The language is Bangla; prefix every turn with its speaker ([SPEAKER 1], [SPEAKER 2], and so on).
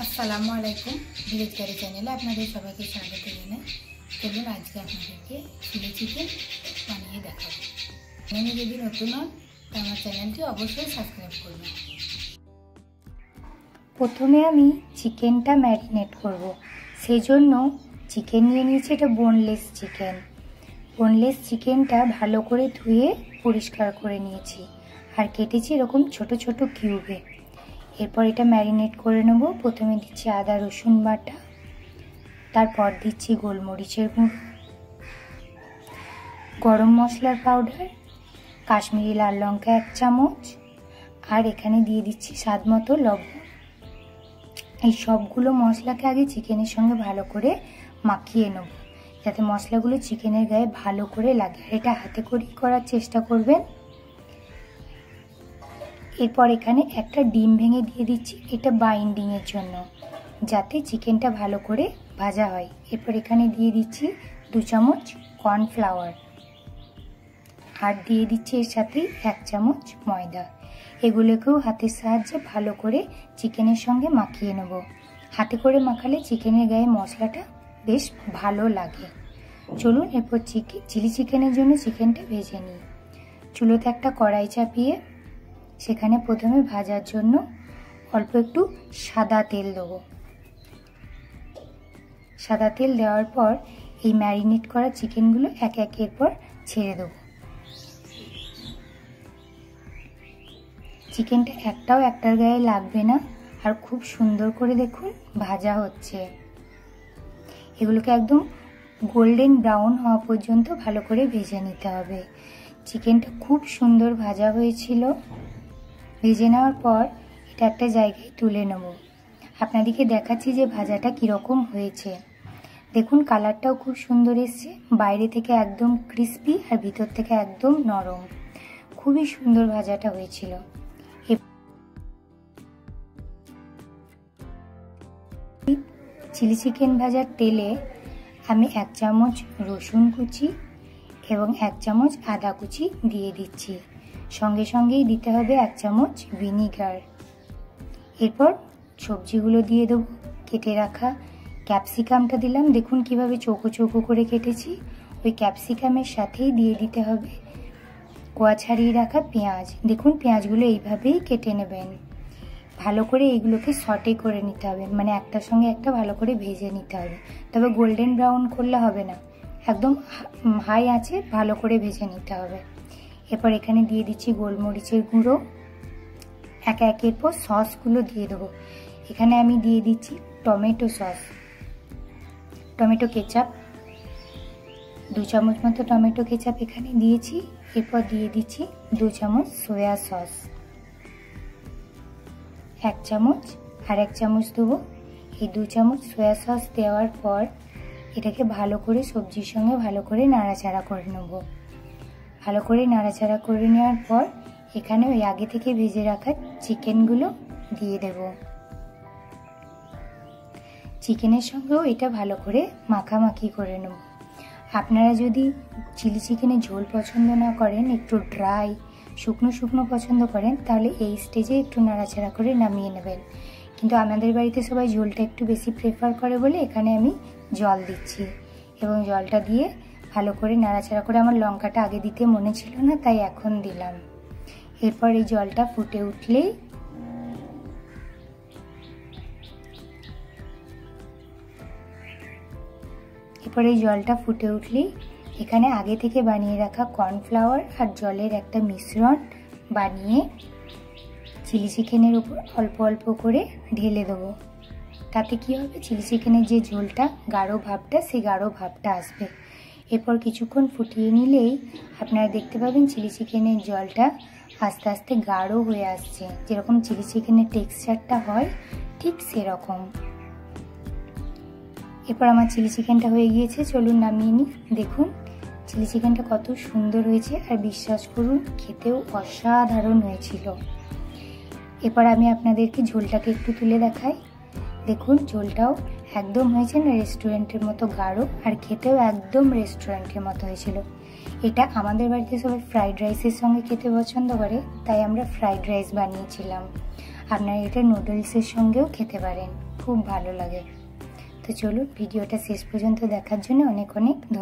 [SPEAKER 1] আসসালামু আলাইকুম। ভিলেজ গাড়ি চ্যানেলে আপনাদের সবাইকে স্বাগত জানাই। চলুন আজকে আপনাদেরকে চিলি চিকেন বানিয়ে দেখাবো। চ্যানেলে যদি নতুন হন তো আমার চ্যানেলটি অবশ্যই সাবস্ক্রাইব করবেন।
[SPEAKER 2] প্রথমে আমি চিকেনটা ম্যারিনেট করব। সেই জন্য চিকেন নিয়ে নিয়েছি, এটা বোনলেস চিকেন। বোনলেস চিকেনটা ভালো করে ধুয়ে পরিষ্কার করে নিয়েছি আর কেটেছি এরকম ছোট ছোট কিউবে। এরপর এটা ম্যারিনেট করে নেব। প্রথমে দিচ্ছি আদা রসুন বাটা, তারপর দিচ্ছি গোলমরিচের গুঁড়ো, গরম মশলার পাউডার, কাশ্মীরি লাল লঙ্কা 1 চামচ, আর এখানে দিয়ে দিচ্ছি স্বাদ মতো লবণ। এই সবগুলো মশলাকে আগে চিকেনের সঙ্গে ভালো করে মাখিয়ে নেব, যাতে মশলাগুলো চিকেনের গায়ে ভালো করে লাগে। এটা হাতে করেই করার চেষ্টা করবেন। এরপর এখানে একটা ডিম ভেঙে দিয়ে দিচ্ছি, এটা বাইন্ডিংয়ের জন্য, যাতে চিকেনটা ভালো করে ভাজা হয়। এরপর এখানে দিয়ে দিচ্ছি 2 চামচ কর্নফ্লাওয়ার, আর দিয়ে দিচ্ছি এর সাথে 1 চামচ ময়দা। এগুলোকেও হাতের সাহায্যে ভালো করে চিকেনের সঙ্গে মাখিয়ে নেব। হাতে করে মাখালে চিকেনের গায়ে মশলাটা বেশ ভালো লাগে। চলুন এরপর চিলি চিকেনের জন্য চিকেনটা ভেজে নিই। চুলোতে একটা কড়াই চাপিয়ে সেখানে প্রথমে ভাজার জন্য অল্প একটু সাদা তেল দেবো। সাদা তেল দেওয়ার পর এই ম্যারিনেট করা চিকেনগুলো এক একের পর ছেড়ে দেবো। চিকেনটা একটাও একটার গায়ে লাগবে না, আর খুব সুন্দর করে দেখুন ভাজা হচ্ছে। এগুলোকে একদম গোল্ডেন ব্রাউন হওয়া পর্যন্ত ভালো করে ভেজে নিতে হবে। চিকেনটা খুব সুন্দর ভাজা হয়েছিল। ভেজে নেওয়ার পর এটা একটা জায়গায় তুলে নেব। আপনাদেরকে দেখাচ্ছি যে ভাজাটা কীরকম হয়েছে। দেখুন কালারটাও খুব সুন্দর এসছে, বাইরে থেকে একদম ক্রিস্পি আর ভিতর থেকে একদম নরম। খুবই সুন্দর ভাজাটা হয়েছিল। চিলি চিকেন ভাজার তেলে আমি 1 চামচ রসুন কুচি এবং 1 চামচ আদা কুচি দিয়ে দিচ্ছি। সঙ্গে সঙ্গেই দিতে হবে 1 চামচ ভিনিগার। এরপর সবজিগুলো দিয়ে দেবো। কেটে রাখা ক্যাপসিকামটা দিলাম, দেখুন কিভাবে চৌকো চৌকো করে কেটেছি। ওই ক্যাপসিকামের সাথেই দিয়ে দিতে হবে কোয়া ছাড়িয়ে রাখা পেঁয়াজ। দেখুন পেঁয়াজগুলো এইভাবেই কেটে নেবেন। ভালো করে এইগুলোকে সটে করে নিতে হবে, মানে একটার সঙ্গে একটা ভালো করে ভেজে নিতে হবে। তবে গোল্ডেন ব্রাউন করলে হবে না, একদম হাই আঁচে ভালো করে ভেজে নিতে হবে। এরপর এখানে দিয়ে দিচ্ছি গোলমরিচের গুঁড়ো। একের পর সসগুলো দিয়ে দেবো। এখানে আমি দিয়ে দিচ্ছি টমেটো সস, টমেটো কেচাপ 2 চামচ মতো টমেটো কেচাপ এখানে দিয়েছি। এরপর দিয়ে দিচ্ছি 2 চামচ সয়া সস, 1 চামচ আর 1 চামচ দেবো। এই 2 চামচ সয়া সস দেওয়ার পর এটাকে ভালো করে সবজির সঙ্গে ভালো করে নাড়াচাড়া করে নেব। ভালো করে নাড়াচাড়া করে নেওয়ার পর এখানে ওই আগে থেকে ভেজে রাখা চিকেনগুলো দিয়ে দেব। চিকেনের সঙ্গেও এটা ভালো করে মাখামাখি করে নেব। আপনারা যদি চিলি চিকেনে ঝোল পছন্দ না করেন, একটু ড্রাই শুকনো শুকনো পছন্দ করেন, তাহলে এই স্টেজে একটু নাড়াচাড়া করে নামিয়ে নেবেন। কিন্তু আমাদের বাড়িতে সবাই ঝোলটা একটু বেশি প্রেফার করে বলে এখানে আমি জল দিচ্ছি, এবং জলটা দিয়ে ভালো করে নাড়াচাড়া করে, আমার লঙ্কাটা আগে দিতে মনে ছিল না তাই এখন দিলাম। এরপর এই জলটা ফুটে উঠলেই এখানে আগে থেকে বানিয়ে রাখা কর্নফ্লাওয়ার আর জলের একটা মিশ্রণ বানিয়ে চিলি চিকেনের উপর অল্প অল্প করে ঢেলে দেবো। তাতে কি হবে, চিলি চিকেনের যে ঝোলটা গাঢ় ভাবটা, সেই গাঢ় ভাবটা আসবে। এরপর কিছুক্ষণ ফুটিয়ে নিলেই আপনারা দেখতে পাবেন চিলি চিকেনের জলটা আস্তে আস্তে গাঢ় হয়ে আসছে। যেরকম চিলি চিকেনের টেক্সচারটা হয় ঠিক সেরকম। এরপর আমার চিলি চিকেনটা হয়ে গিয়েছে, চলুন নামিয়ে নিই। দেখুন চিলি চিকেনটা কত সুন্দর হয়েছে, আর বিশ্বাস করুন খেতেও অসাধারণ হয়েছিল। এরপর আমি আপনাদেরকে ঝোলটাকে একটু তুলে দেখাই। দেখুন ঝোলটাও একদম হয়েছে না রেস্টুরেন্টের মতো গাঢ়, আর খেতেও একদম রেস্টুরেন্টের মতো হয়েছিল। এটা আমাদের বাড়িতে সবাই ফ্রাইড রাইসের সঙ্গে খেতে পছন্দ করে, তাই আমরা ফ্রাইড রাইস বানিয়েছিলাম। আপনারা এটা নুডলসের সঙ্গেও খেতে পারেন। খুব ভালো লাগে। তো চলুন, ভিডিওটা শেষ পর্যন্ত দেখার জন্য অনেক অনেক